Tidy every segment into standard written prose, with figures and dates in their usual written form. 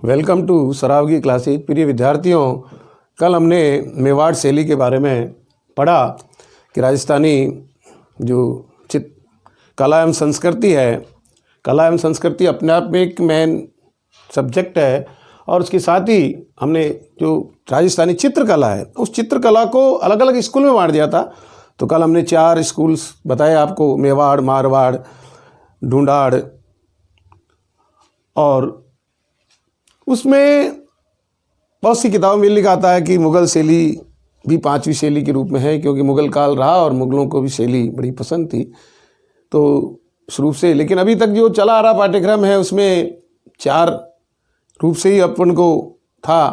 Welcome to Saraogi classes. प्रिय विद्यार्थियों, कल हमने मेवाड़ शैली के बारे में पढ़ा कि राजस्थानी जो कला एवं संस्कृति है, कला एवं संस्कृति अपने आप में एक मेन सब्जेक्ट है और उसके साथ ही हमने जो राजस्थानी चित्रकला है उस चित्रकला को अलग अलग स्कूल में बांट दिया था। तो कल हमने 4 स्कूल्स बताए आपको, मेवाड़, मारवाड़, ढूंढाड़, और उसमें बहुत सी किताबों में लिखा आता है कि मुग़ल शैली भी 5वीं शैली के रूप में है, क्योंकि मुग़ल काल रहा और मुग़लों को भी शैली बड़ी पसंद थी तो शुरू से। लेकिन अभी तक जो चला आ रहा पाठ्यक्रम है उसमें 4 रूप से ही अपन को था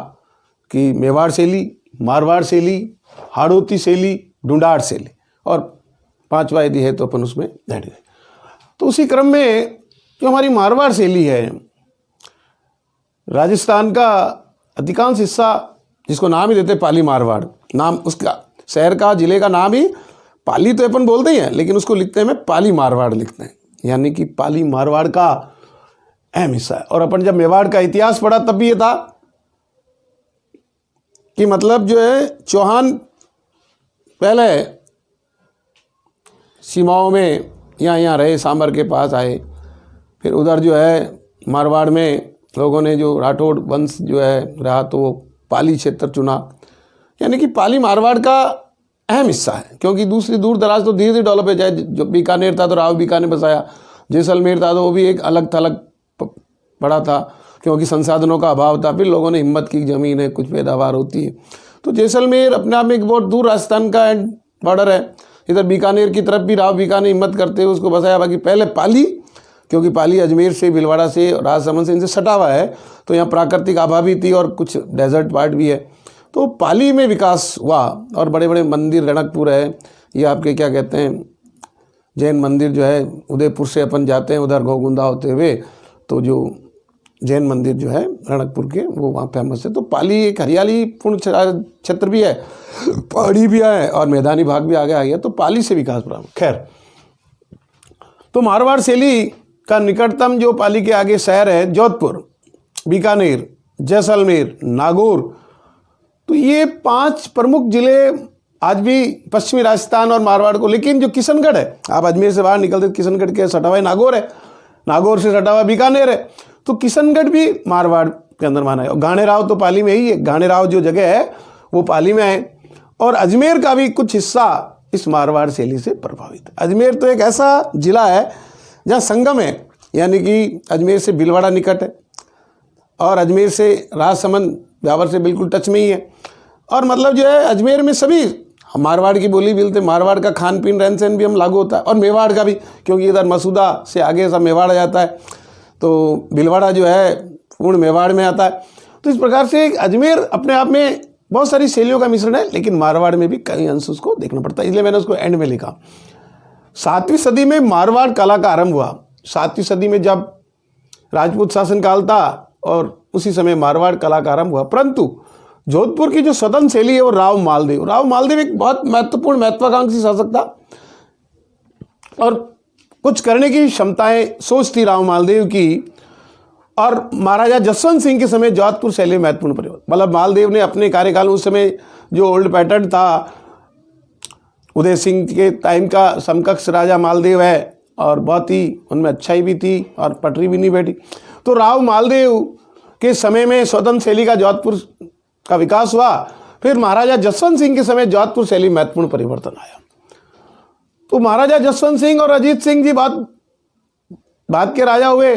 कि मेवाड़ शैली, मारवाड़ शैली, हाड़ौती शैली, ढूंढाड़ शैली, और 5वां यदि है तो अपन उसमें ऐड है। तो उसी क्रम में जो हमारी मारवाड़ शैली है, राजस्थान का अधिकांश हिस्सा जिसको नाम ही देते पाली मारवाड़, नाम उसका शहर का, जिले का नाम ही पाली तो अपन बोलते ही हैं, लेकिन उसको लिखते हैं में पाली मारवाड़ लिखते हैं, यानी कि पाली मारवाड़ का अहम हिस्सा है। और अपन जब मेवाड़ का इतिहास पढ़ा तब भी ये था कि मतलब जो है चौहान पहले सीमाओं में यहाँ रहे, सांबर के पास आए, फिर उधर जो है मारवाड़ में लोगों ने जो राठौड़ वंश जो है रहा तो वो पाली क्षेत्र चुना, यानी कि पाली मारवाड़ का अहम हिस्सा है। क्योंकि दूसरी दूर दराज तो धीरे धीरे डेवलप हो जाए, जो बीकानेर था तो राव बीका ने बसाया, जैसलमेर था तो वो भी एक अलग थलग पड़ा था क्योंकि संसाधनों का अभाव था। फिर लोगों ने हिम्मत की, ज़मीन है, कुछ पैदावार होती है। तो जैसलमेर अपने आप में एक बहुत दूर राजस्थान का एंड बॉर्डर है, इधर बीकानेर की तरफ भी राव बीका ने हिम्मत करते हुए उसको बसाया। बाकी पहले पाली, क्योंकि पाली अजमेर से, भीलवाड़ा से, राजसमंद से, इनसे सटा हुआ है, तो यहाँ प्राकृतिक आभा भी थी और कुछ डेजर्ट पार्ट भी है। तो पाली में विकास हुआ और बड़े बड़े मंदिर, रणकपुर है, ये आपके क्या कहते हैं जैन मंदिर जो है, उदयपुर से अपन जाते हैं उधर घोगुंदा होते हुए, तो जो जैन मंदिर जो है रणकपुर के वो वहाँ फेमस है। तो पाली एक हरियाली पूर्ण क्षेत्र भी है, पहाड़ी भी है और मैदानी भाग भी आगे आ गया, तो पाली से विकास प्रारंभ। खैर, तो मारवाड़ शैली का निकटतम जो पाली के आगे शहर है जोधपुर, बीकानेर, जैसलमेर, नागौर, तो ये 5 प्रमुख जिले आज भी पश्चिमी राजस्थान और मारवाड़ को। लेकिन जो किशनगढ़ है, आप अजमेर से बाहर निकलते किशनगढ़ के सटा हुआ नागौर है, नागौर से सटा हुआ बीकानेर है, तो किशनगढ़ भी मारवाड़ के अंदर माना है। और गाणेराव तो पाली में ही है, गाणेराव जो जगह है वो पाली में है, और अजमेर का भी कुछ हिस्सा इस मारवाड़ शैली से प्रभावित है। अजमेर तो एक ऐसा जिला है जहाँ संगम है, यानी कि अजमेर से भीलवाड़ा निकट है और अजमेर से राजसमंद ब्यावर से बिल्कुल टच में ही है। और मतलब जो है अजमेर में सभी मारवाड़ की बोली बोलते, मारवाड़ का खान पीन रहन सहन भी हम लागू होता है, और मेवाड़ का भी, क्योंकि इधर मसूदा से आगे सब मेवाड़ आ जाता है, तो भीलवाड़ा जो है पूर्ण मेवाड़ में आता है। तो इस प्रकार से अजमेर अपने आप में बहुत सारी शैलियों का मिश्रण है, लेकिन मारवाड़ में भी कई अंश उसको देखना पड़ता है, इसलिए मैंने उसको एंड में लिखा। 7वीं सदी में मारवाड़ कला का आरंभ हुआ। 7वीं सदी में जब राजपूत शासनकाल था और उसी समय मारवाड़ कला का आरंभ हुआ। परंतु जोधपुर की जो सदन शैली है वो राव मालदेव एक बहुत महत्वपूर्ण, महत्वाकांक्षी शासक था और कुछ करने की क्षमताएं, सोच थी राव मालदेव की। और महाराजा जसवंत सिंह के समय जोधपुर शैली में महत्वपूर्ण परिवर्तन, मतलब मालदेव ने अपने कार्यकाल में, उस समय जो ओल्ड पैटर्न था, उदय सिंह के टाइम का समकक्ष राजा मालदेव है और बहुत ही उनमें अच्छाई भी थी और पटरी भी नहीं बैठी। तो राव मालदेव के समय में स्वतंत्र शैली का जोधपुर का विकास हुआ। फिर महाराजा जसवंत सिंह के समय जोधपुर शैली में महत्वपूर्ण परिवर्तन आया। तो महाराजा जसवंत सिंह और अजीत सिंह जी बाद के राजा हुए।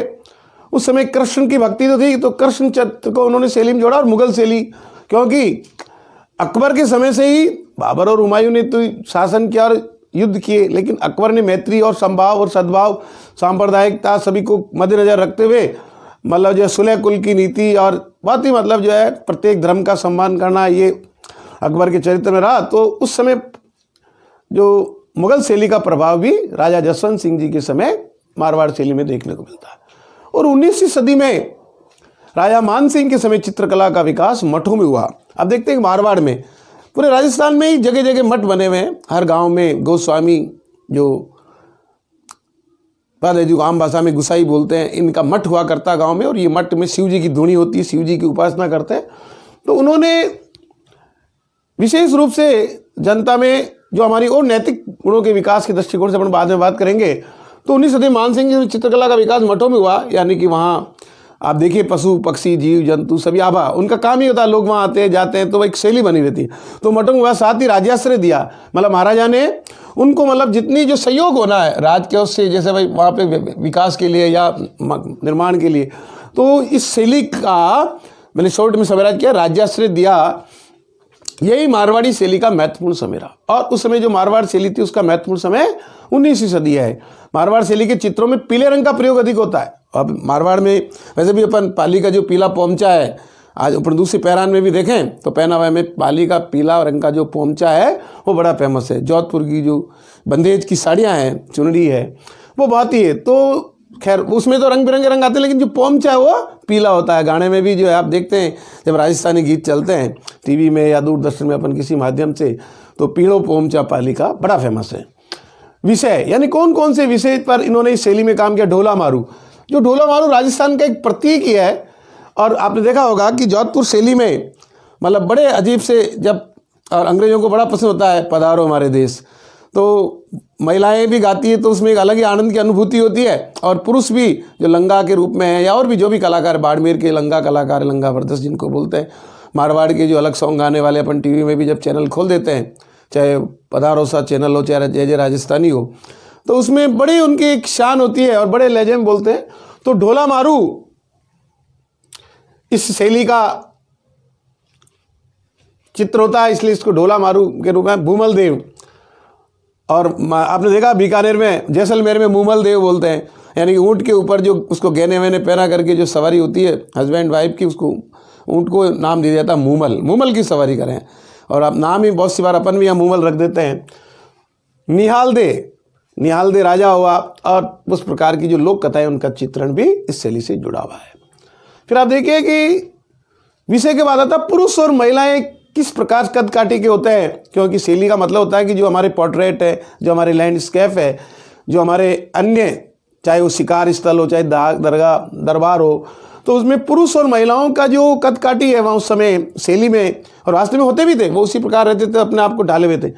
उस समय कृष्ण की भक्ति तो थी, तो कृष्ण चित्र को उन्होंने शैली में जोड़ा, और मुगल शैली, क्योंकि अकबर के समय से ही बाबर और हुमायूं ने तो शासन किया और युद्ध किए, लेकिन अकबर ने मैत्री और समभाव और सद्भाव, सांप्रदायिकता सभी को मद्देनजर रखते हुए मतलब जो सुलह कुल की नीति और बहुत ही मतलब जो है प्रत्येक धर्म का सम्मान करना, ये अकबर के चरित्र में रहा। तो उस समय जो मुगल शैली का प्रभाव भी राजा जसवंत सिंह जी के समय मारवाड़ शैली में देखने को मिलता है। और 19वीं सदी में राजा मान सिंह के समय चित्रकला का विकास मठों में हुआ। अब देखते हैं मारवाड़ में, पूरे राजस्थान में ही जगह जगह मठ बने हुए हैं, हर गांव में गोस्वामी जो पद है जो आम भाषा में गुसाई बोलते हैं, इनका मठ हुआ करता गांव में, और ये मठ में शिव जी की धुनी होती है, शिव जी की उपासना करते हैं। तो उन्होंने विशेष रूप से जनता में जो हमारी और नैतिक गुणों के विकास के दृष्टिकोण से अपन बाद में बात करेंगे, तो 19 सदी मानसिंह जी चित्रकला का विकास मठों में हुआ। यानी कि वहाँ आप देखिए पशु पक्षी जीव जंतु सभी आभा, उनका काम ही होता है, लोग वहाँ आते हैं जाते हैं, तो एक शैली बनी रहती है। तो मठों में हुआ, साथ ही राज्याश्रय दिया, मतलब महाराजा ने उनको मतलब जितनी जो सहयोग होना है राज के उससे, जैसे भाई वहाँ पे विकास के लिए या निर्माण के लिए, तो इस शैली का मैंने शॉर्ट में समराइज किया, राज्याश्रय दिया। यही मारवाड़ी शैली का महत्वपूर्ण समय रहा। और उस समय जो मारवाड़ शैली थी उसका महत्वपूर्ण समय 19वीं सदी है। मारवाड़ शैली के चित्रों में पीले रंग का प्रयोग अधिक होता है। अब मारवाड़ में वैसे भी अपन पाली का जो पीला पोमचा है, आज अपन दूसरी पैरान में भी देखें तो पहनावा में पाली का पीला रंग का जो पोमचा है वो बड़ा फेमस है। जोधपुर की जो बंदेज की साड़ियाँ हैं, चुनरी है, वो बहुत ही है। तो खैर उसमें तो रंग बिरंगे रंग आते हैं, लेकिन जो पोमचा है वो पीला होता है। गाने में भी जो है आप देखते हैं जब राजस्थानी गीत चलते हैं टीवी में या दूरदर्शन में अपन किसी माध्यम से, तो पीलो पोमचा पाली का बड़ा फेमस है। विषय यानी कौन कौन से विषय पर इन्होंने इस शैली में काम किया। ढोला मारू, जो ढोला मारू राजस्थान का एक प्रतीक ही है। और आपने देखा होगा कि जोधपुर शैली में मतलब बड़े अजीब से, जब और अंग्रेजों को बड़ा पसंद होता है पधारो हमारे देश, तो महिलाएं भी गाती है तो उसमें एक अलग ही आनंद की अनुभूति होती है। और पुरुष भी जो लंगा के रूप में है या और भी जो भी कलाकार, बाड़मेर के लंगा कलाकार, लंगा बरदस जिनको बोलते हैं, मारवाड़ के जो अलग सॉन्ग गाने वाले अपन टीवी में भी जब चैनल खोल देते हैं, चाहे पधारो सा चैनल हो चाहे जय जय राजस्थानी हो, तो उसमें बड़ी उनकी एक शान होती है और बड़े लहजे में बोलते हैं। तो ढोला मारू इस शैली का चित्र होता है, इसलिए इसको ढोला मारू के रूप में भूमल देव। और आपने देखा बीकानेर में, जैसलमेर में मूमल देव बोलते हैं, यानी कि ऊँट के ऊपर जो उसको गहने वहने पहना करके जो सवारी होती है हस्बैंड वाइफ की, उसको ऊँट को नाम दे दिया था मूमल, मूमल की सवारी करें। और अब नाम ही बहुत सी बार अपन भी यहाँ मूमल रख देते हैं। निहाल दे राजा हुआ, और उस प्रकार की जो लोक कथाएं उनका चित्रण भी इस शैली से जुड़ा हुआ है। फिर आप देखिए कि विषय के बाद आता पुरुष और महिलाएं किस प्रकार कद काठी के होते हैं, क्योंकि शैली का मतलब होता है कि जो हमारे पोर्ट्रेट है, जो हमारे लैंडस्केप है, जो हमारे अन्य चाहे वो शिकार स्थल हो चाहे दरगाह दरबार हो, तो उसमें पुरुष और महिलाओं का जो कद काठी है वहाँ उस समय शैली में, और वास्तव में होते भी थे, वो उसी प्रकार रहते थे, अपने आप को ढाले हुए थे।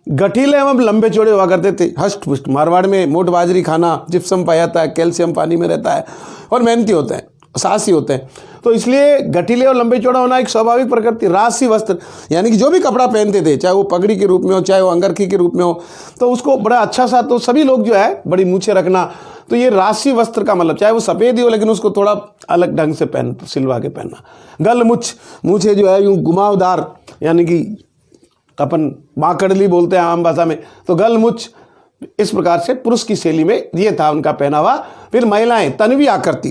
गठीले एवं लंबे चौड़े हुआ करते थे, हष्ट पुष्ट। मारवाड़ में मोट बाजरी खाना, जिप्सम पाया जाता है, कैल्शियम पानी में रहता है, और मेहनती होते हैं, साहसी होते हैं। तो इसलिए गठीले और लंबे चौड़ा होना एक स्वाभाविक प्रकृति। राशि वस्त्र यानी कि जो भी कपड़ा पहनते थे, चाहे वो पगड़ी के रूप में हो चाहे वो अंगरखी के रूप में हो, तो उसको बड़ा अच्छा सा, तो सभी लोग जो है बड़ी मूछें रखना, तो ये राशि वस्त्र का मतलब चाहे वो सफ़ेद ही हो लेकिन उसको थोड़ा अलग ढंग से सिलवा के पहनना। गल मूछे जो है यूँ घुमावदार, यानी कि अपन माकड़ली बोलते हैं आम भाषा में, तो गल मुछ, इस प्रकार से पुरुष की शैली में ये था उनका पहनावा। फिर महिलाएं तनवी आकृति,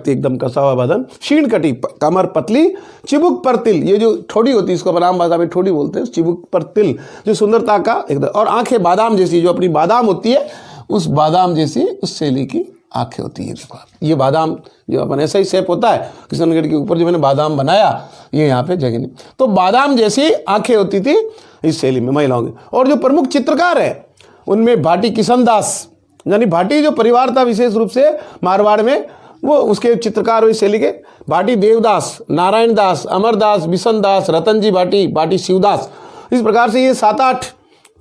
एकदम कसा हुआ बदन, क्षीण कटी, कमर पतली, चिबुक पर तिल, ये जो ठोड़ी होती है इसको अपन आम भाषा में ठोड़ी बोलते हैं, चिबुक पर तिल जो सुंदरता का एकदम, और आंखें बादाम जैसी, जो अपनी बादाम होती है उस बादाम जैसी उस शैली की आंखें होती है। देखो ये बादाम जो अपन ऐसा ही शेप होता है, किशनगढ़ के ऊपर जो मैंने बादाम बनाया ये यहाँ पे जगह नहीं, तो बादाम जैसी आंखें होती थी इस शैली में महिलाओं की। और जो प्रमुख चित्रकार है उनमें भाटी किशनदास, यानी भाटी जो परिवार था विशेष रूप से मारवाड़ में, वो उसके चित्रकार हुए शैली के। भाटी देवदास, नारायण दास, अमरदास, बिशन दास, रतनजी भाटी, भाटी शिवदास, इस प्रकार से ये 7-8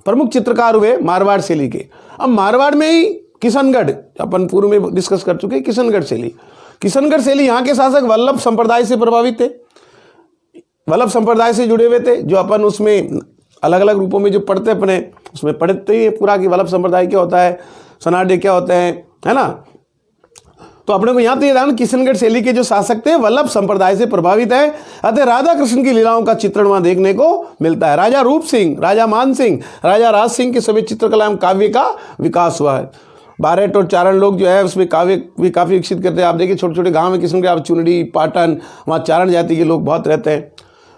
प्रमुख चित्रकार हुए मारवाड़ शैली के। अब मारवाड़ में ही किशनगढ़, अपन पूर्व में डिस्कस कर चुके, किशनगढ़ शैली यहाँ के शासक वल्लभ संप्रदाय से प्रभावित थे, वल्लभ संप्रदाय से जुड़े हुए थे। जो अपन उसमें अलग अलग रूपों में जो पढ़ते अपने उसमें पढ़ते ही पूरा कि वल्लभ संप्रदाय क्या होता है, सनाडे क्या होते हैं, है ना। तो अपने को यहाँ तो ये ध्यान, किशनगढ़ शैली के जो शासक थे वल्लभ संप्रदाय से प्रभावित है। अतः राधा कृष्ण की लीलाओं का चित्रण वहाँ देखने को मिलता है। राजा रूप सिंह, राजा मान सिंह, राजा राज सिंह के सभी चित्रकला एवं काव्य का विकास हुआ है। बारेट और चारण लोग जो है उसमें काव्य भी काफ़ी विकसित करते हैं। आप देखिए छोटे छोटे गाँव में किशनगढ़, आप चुनरी, पाटन, वहाँ चारण जाति के लोग बहुत रहते हैं।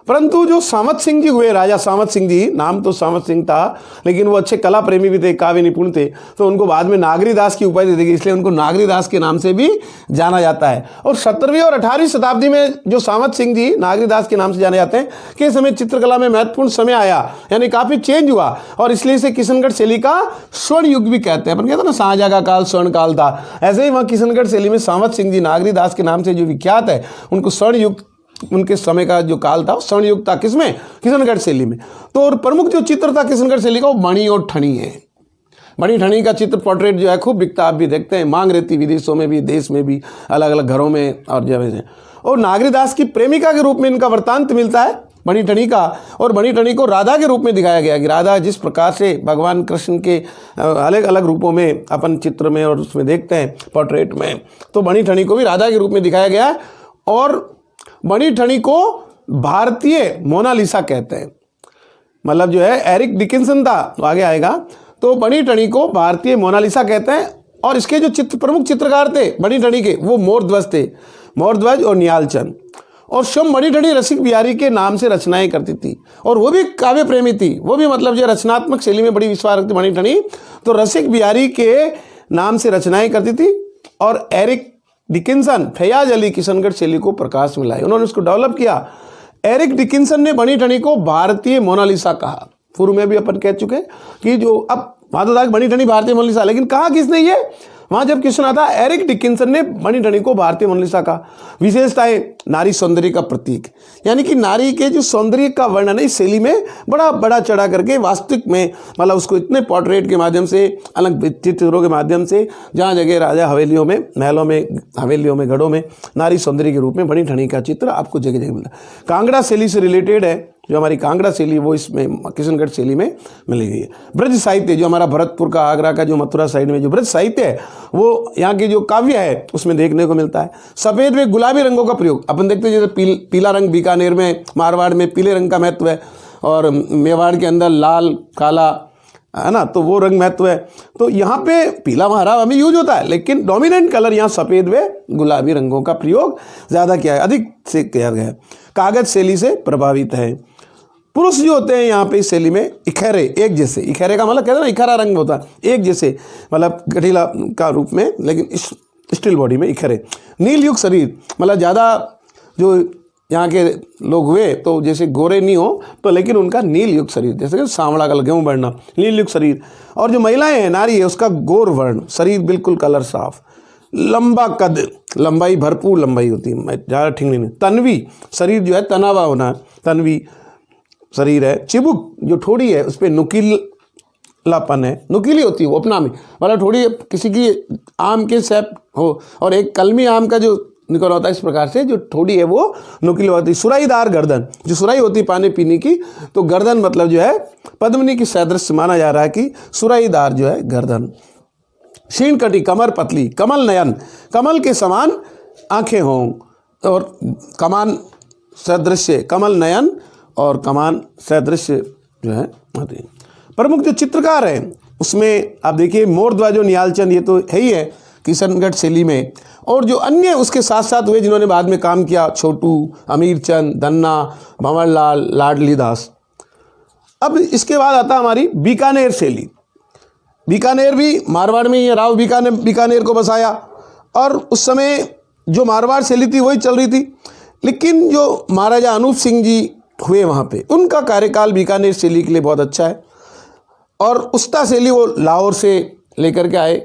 परंतु जो सामत सिंह जी हुए, राजा सामत सिंह जी, नाम तो सामत सिंह था लेकिन वो अच्छे कला प्रेमी भी थे, काव्य निपुण थे, तो उनको बाद में नागरीदास की उपाधि दी गई, इसलिए उनको नागरीदास के नाम से भी जाना जाता है। और 17वीं और 18वीं शताब्दी में जो सामत सिंह जी नागरीदास के नाम से जाने जाते हैं कि समय चित्रकला में महत्वपूर्ण समय आया, यानी काफी चेंज हुआ, और इसलिए इसे किशनगढ़ शैली का स्वर्ण युग भी कहते हैं। अपन कहते हैं ना शाहजहां का काल स्वर्ण काल था, ऐसे ही वहाँ किशनगढ़ शैली में सामत सिंह जी नागरीदास के नाम से जो विख्यात है, उनको स्वर्ण युग, उनके समय का जो काल था स्वर्ण युग था, किसमें? किशनगढ़ शैली में। तो और प्रमुख जो चित्र था किशनगढ़ शैली का वो मणि और ठणी है। मणि ठणी का चित्र पोर्ट्रेट जो है खूब बिकता, आप भी देखते हैं, मांग रहती विदेशों में भी, देश में भी, अलग अलग घरों में और जगह। और नागरीदास की प्रेमिका के रूप में इनका वृत्तांत मिलता है मणि ठणी का, और मणि ठणी को राधा के रूप में दिखाया गया कि राधा जिस प्रकार से भगवान कृष्ण के अलग अलग रूपों में अपन चित्र में और उसमें देखते हैं पोर्ट्रेट में, तो मणि ठणी को भी राधा के रूप में दिखाया गया है। और मणि ठणी को भारतीय मोनालिसा कहते हैं, मतलब जो है एरिक डिकिंसन था, तो आगे आएगा, तो मणि ठणी को भारतीय मोनालिसा कहते हैं। और इसके जो प्रमुख चित्रकार थे मणि ठणी के, वो मोरध्वज थे, मोरध्वज और निहालचंद। और स्वयं मणि ठणी रसिक बिहारी के नाम से रचनाएं करती थी, और वो भी काव्य प्रेमी थी, वो भी मतलब जो रचनात्मक शैली में बड़ी विश्वास रखती मणि ठणी, तो रसिक बिहारी के नाम से रचनाएं करती थी। और एरिक डिकिंसन, फैयाज अली किशनगढ़ शैली को प्रकाश में लाए, उन्होंने उसको डेवलप किया। एरिक डिकिंसन ने मणि ठणी को भारतीय मोनालिसा कहा। पूर्व में भी अपन कह चुके कि जो अब वहां तो था मणि ठणी भारतीय मोनालिसा, लेकिन कहा किसने ये? वहां जब क्वेश्चन आता, एरिक डिकिंसन ने मणि ठणी को भारतीय मोनालिसा का। विशेषताएं, नारी सौंदर्य का प्रतीक, यानी कि नारी के जो सौंदर्य का वर्णन है इस शैली में बड़ा बड़ा चढ़ा करके वास्तविक में, मतलब उसको इतने पोर्ट्रेट के माध्यम से, अलग चित्रों के माध्यम से, जहाँ जगह राजा हवेलियों में, महलों में, हवेलियों में, गढ़ों में नारी सौंदर्य के रूप में मणि ठणी का चित्र आपको जगह जगह मिलता है। कांगड़ा शैली से रिलेटेड है जो हमारी कांगड़ा शैली, वो इसमें किशनगढ़ शैली में मिली गई है। ब्रज साहित्य, जो हमारा भरतपुर का, आगरा का, जो मथुरा साइड में जो ब्रज साहित्य है, वो यहाँ की जो काव्य है उसमें देखने को मिलता है। सफ़ेद में गुलाबी रंगों का प्रयोग अपन देखते हैं, जैसे पीला रंग बीकानेर में, मारवाड़ में पीले रंग का महत्व है, और मेवाड़ के अंदर लाल काला है ना, तो वो रंग महत्व है। तो यहाँ पे पीला हरा हमें यूज होता है, लेकिन डोमिनेंट कलर यहाँ सफ़ेद व गुलाबी रंगों का प्रयोग ज़्यादा किया है, अधिक से किया गया है। कागज शैली से प्रभावित है। पुरुष जो होते हैं यहाँ पे इस शैली में इखरे, एक जैसे, इखरे का मतलब कहते हैं ना इखरा रंग होता है, एक जैसे, मतलब गठीला का रूप में, लेकिन स्टील बॉडी में इखरे। नील युक्त शरीर, मतलब ज़्यादा जो यहाँ के लोग हुए तो जैसे गोरे नहीं हो तो, लेकिन उनका नील युक्त शरीर, जैसे कि सांवला कलर, गेहूँ बढ़ना, नील युक्त शरीर। और जो महिलाएं हैं, नारी है, उसका गोर वर्ण, शरीर बिल्कुल कलर साफ, लंबा कद, लंबाई भरपूर लंबाई होती है, ज़्यादा ठीक नहीं। तन्वी, शरीर जो है तनावा होना, तन्वी शरीर है। चिबुक, जो ठोड़ी है उस पर नुकीलापन है, नुकीली होती है वो अपना में, मतलब ठोड़ी किसी की आम के शेप हो, और एक कलमी आम का जो निकल होता है इस प्रकार से, जो ठोड़ी है वो नुकीली होती है। सुराईदार गर्दन, जो सुराई होती है पानी पीने की, तो गर्दन मतलब जो है पद्मिनी की सदृश माना जा रहा है कि सुराईदार जो है गर्दन। क्षीण कटी, कमर पतली, कमल नयन, कमल के समान आंखें हों, और कमान सदृश्य, कमल नयन और कमान सदृश्य जो है आते हैं। प्रमुख जो चित्रकार हैं उसमें आप देखिए मोरध्वज और निहालचंद, ये तो है ही है किशनगढ़ शैली में, और जो अन्य उसके साथ साथ हुए जिन्होंने बाद में काम किया, छोटू, अमीरचंद, धन्ना, भंवरलाल, लाडली दास। अब इसके बाद आता हमारी बीकानेर शैली। बीकानेर भी मारवाड़ में ही है, राव बीकानेर को बसाया, और उस समय जो मारवाड़ शैली थी वही चल रही थी, लेकिन जो महाराजा अनूप सिंह जी हुए वहाँ पे, उनका कार्यकाल बीकानेर शैली के लिए बहुत अच्छा है। और उस्ता शैली वो लाहौर से लेकर के आए,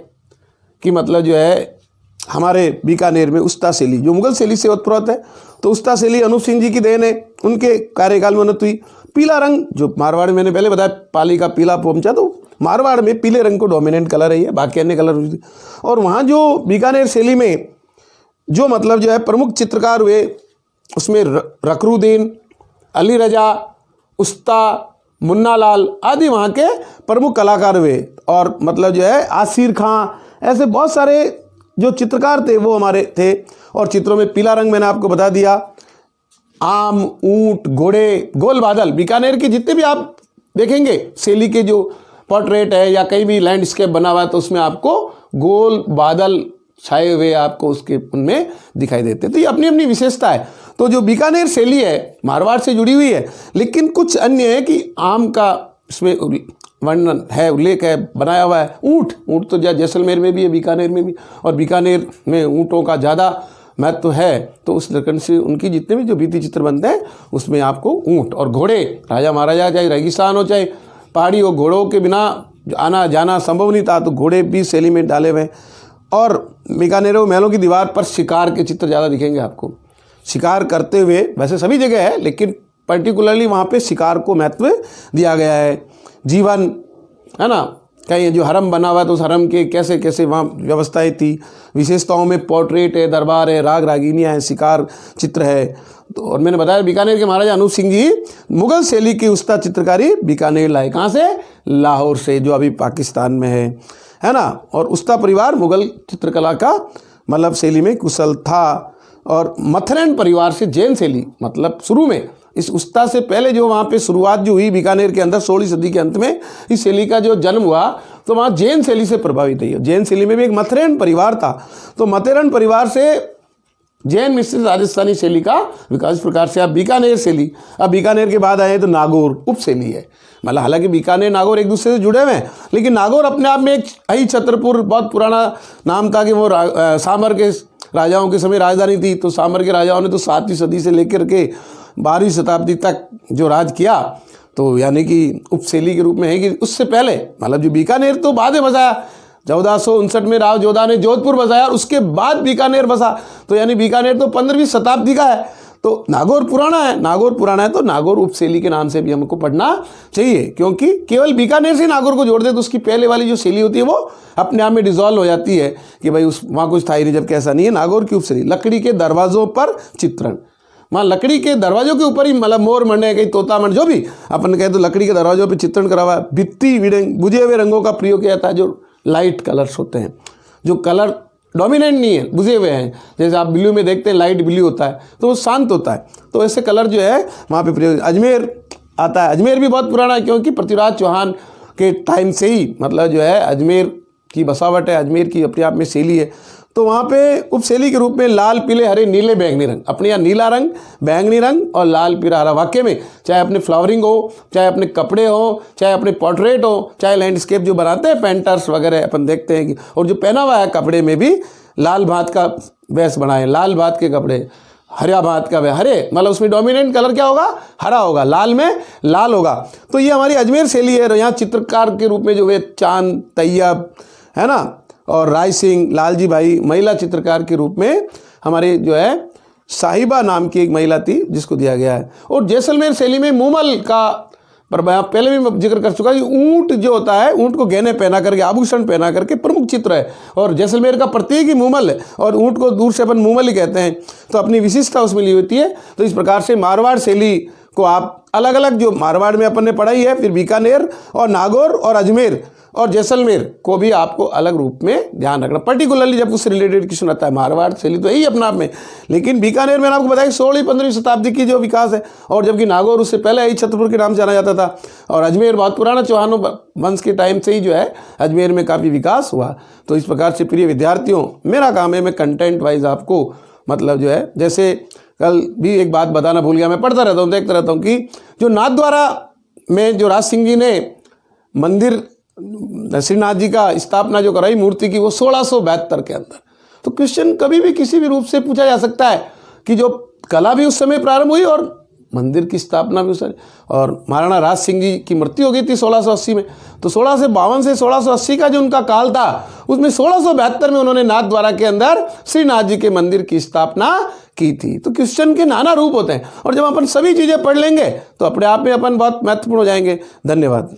कि मतलब जो है हमारे बीकानेर में उस्ता शैली जो मुगल शैली से उत्पन्न है, तो उस्ता शैली अनूप सिंह जी की देन है, उनके कार्यकाल में उन्नति हुई। पीला रंग, जो मारवाड़ में मैंने पहले बताया पाली का पीला पहुंचा, तो मारवाड़ में पीले रंग को डोमिनेंट कलर है, बाकी अन्य कलर। और वहाँ जो बीकानेर शैली में जो मतलब जो है प्रमुख चित्रकार हुए, उसमें रकरुद्दीन, अली रजा, उस्ता, मुन्ना लाल आदि वहाँ के प्रमुख कलाकार हुए। और मतलब जो है आसिर खां, ऐसे बहुत सारे जो चित्रकार थे वो हमारे थे। और चित्रों में पीला रंग मैंने आपको बता दिया, आम, ऊंट, घोड़े, गोल बादल, बीकानेर के जितने भी आप देखेंगे शैली के जो पोर्ट्रेट है या कहीं भी लैंडस्केप बना हुआ है, तो उसमें आपको गोल बादल छाए हुए आपको उसके उनमें दिखाई देते। तो ये अपनी अपनी विशेषता है। तो जो बीकानेर शैली है मारवाड़ से जुड़ी हुई है, लेकिन कुछ अन्य है कि आम का इसमें वर्णन है, उल्लेख है, बनाया हुआ है। ऊँट तो जैसलमेर में भी है, बीकानेर में भी, और बीकानेर में ऊँटों का ज़्यादा महत्व है। तो उस दृष्टि से उनकी जितने भी जो भित्ति चित्र बनते हैं उसमें आपको ऊँट और घोड़े, राजा महाराजा चाहे रेगिस्तान हो चाहे पहाड़ी हो, घोड़ों के बिना आना जाना संभव नहीं था, तो घोड़े भी शैली में डाले हुए। और बीकानेर महलों की दीवार पर शिकार के चित्र ज़्यादा दिखेंगे आपको, शिकार करते हुए, वैसे सभी जगह है लेकिन पर्टिकुलरली वहाँ पे शिकार को महत्व दिया गया है। जीवन है ना, कहीं जो हरम बना हुआ है तो उस हरम के कैसे कैसे वहाँ व्यवस्थाएं थी, विशेषताओं में पोर्ट्रेट है, दरबार है, राग रागिनियाँ हैं, शिकार चित्र है। तो और मैंने बताया बीकानेर के महाराजा अनूप सिंह जी मुगल शैली की उस्ताद चित्रकारी बीकानेर लाए। कहाँ से? लाहौर से, जो अभी पाकिस्तान में है ना। और उस्ता परिवार मुगल चित्रकला का मतलब शैली में कुशल था। और मथुरन परिवार से जैन शैली, मतलब शुरू में इस उस्ता से पहले जो वहाँ पे शुरुआत जो हुई बीकानेर के अंदर 16वीं सदी के अंत में इस शैली का जो जन्म हुआ, तो वहाँ जैन शैली से प्रभावित है। जैन शैली में भी एक मथुरन परिवार था, तो मथुरन परिवार से जैन मिश्रित राजस्थानी शैली का विकास। इस प्रकार से आप बीकानेर शैली, अब बीकानेर के बाद आए तो नागौर उप शैली है। मतलब हालांकि बीकानेर नागौर एक दूसरे से जुड़े हुए हैं, लेकिन नागौर अपने आप में एक ही छतरपुर बहुत पुराना नाम था कि वो सामर के राजाओं के समय राजधानी थी। तो सामर के राजाओं ने तो 7वीं सदी से लेकर के 12वीं शताब्दी तक जो राज किया, तो यानी कि उपशैली के रूप में है कि उससे पहले मतलब जो बीकानेर तो बाद में बसाया, 1459 में राव जोधा ने जोधपुर बसाया और उसके बाद बीकानेर बसा। तो यानी बीकानेर तो 15वीं शताब्दी का है। तो नागौर पुराना है, तो नागौर उपशैली के नाम से भी हमको पढ़ना चाहिए, क्योंकि केवल बीकानेर से नागौर को जोड़ दे तो उसकी पहले वाली जो शैली होती है वो अपने आप में डिजॉल्व हो जाती है कि भाई उस वहाँ कुछ था ही नहीं, जबकि ऐसा नहीं है। नागौर की उपशैली लकड़ी के दरवाजों पर चित्रण, वहाँ लकड़ी के दरवाजों के ऊपर ही मतलब मोर मंडे कहीं तोता मंड जो भी अपन कहे तो लकड़ी के दरवाजों पर चित्रण करा हुआ है। भित्ति बुझे हुए रंगों का प्रयोग किया जाता है, जो लाइट कलर्स होते हैं, जो कलर डोमिनेंट नहीं है, बुझे हुए हैं। जैसे आप ब्लू में देखते हैं लाइट ब्लू होता है तो वो शांत होता है, तो ऐसे कलर जो है वहाँ पे प्रयोग। अजमेर आता है, अजमेर भी बहुत पुराना है क्योंकि पृथ्वीराज चौहान के टाइम से ही मतलब जो है अजमेर की बसावट है, अजमेर की अपने आप में शैली है। तो वहाँ पे उपशैली के रूप में लाल पीले हरे नीले बैंगनी रंग, अपने यहाँ नीला रंग, बैंगनी रंग और लाल पीला हरा, वाकई में चाहे अपने फ्लावरिंग हो, चाहे अपने कपड़े हो, चाहे अपने पोर्ट्रेट हो, चाहे लैंडस्केप जो बनाते हैं पेंटर्स वगैरह अपन देखते हैं कि, और जो पहना हुआ है कपड़े में भी लाल भात का वेश बनाए, लाल भात के कपड़े, हरा भात का वेश, हरे मतलब उसमें डोमिनेंट कलर क्या होगा? हरा होगा, लाल में लाल होगा। तो ये हमारी अजमेर शैली है। यहाँ चित्रकार के रूप में जो वे चांद तैयब है ना, और राय सिंह, लालजी भाई, महिला चित्रकार के रूप में हमारे जो है साहिबा नाम की एक महिला थी जिसको दिया गया है। और जैसलमेर शैली में मूमल का पर मैं पहले भी मैं जिक्र कर चुका कि ऊँट जो होता है, ऊँट को गहने पहना करके, आभूषण पहना करके प्रमुख चित्र है, और जैसलमेर का प्रतीक ही मूमल है, और ऊँट को दूर से अपन मूमल ही कहते हैं, तो अपनी विशिष्टता उसमें ली होती है। तो इस प्रकार से मारवाड़ शैली को आप अलग अलग जो मारवाड़ में अपन ने पढ़ाई है, फिर बीकानेर और नागौर और अजमेर और जैसलमेर को भी आपको अलग रूप में ध्यान रखना, पर्टिकुलरली जब उससे रिलेटेड क्वेश्चन आता है। मारवाड़ शैली तो यही अपना आप में, लेकिन बीकानेर में आपको बताया 16वीं-15वीं शताब्दी की जो विकास है, और जबकि नागौर उससे पहले ही छतरपुर के नाम से जाना जाता था, और अजमेर बहुत पुराना चौहानों वंश के टाइम से ही जो है अजमेर में काफ़ी विकास हुआ। तो इस प्रकार से प्रिय विद्यार्थियों, मेरा काम है मैं कंटेंट वाइज आपको मतलब जो है, जैसे कल भी एक बात बताना भूल गया, मैं पढ़ता रहता हूँ, देखता रहता हूँ कि जो नाथद्वारा में जो राज सिंह जी ने मंदिर श्रीनाथ जी का स्थापना जो कराई मूर्ति की, वो 1672 के अंदर। तो क्वेश्चन कभी भी किसी भी रूप से पूछा जा सकता है कि जो कला भी उस समय प्रारंभ हुई और मंदिर की स्थापना भी उस समय, और महाराणा राज सिंह जी की मृत्यु हो गई थी 1680 में। तो 1652 से 1680 का जो उनका काल था, उसमें 1672 में उन्होंने नाथद्वारा के अंदर श्रीनाथ जी के मंदिर की स्थापना की थी। तो क्वेश्चन के नाना रूप होते हैं, और जब अपन सभी चीज़ें पढ़ लेंगे तो अपने आप में अपन बहुत महत्वपूर्ण हो जाएंगे। धन्यवाद।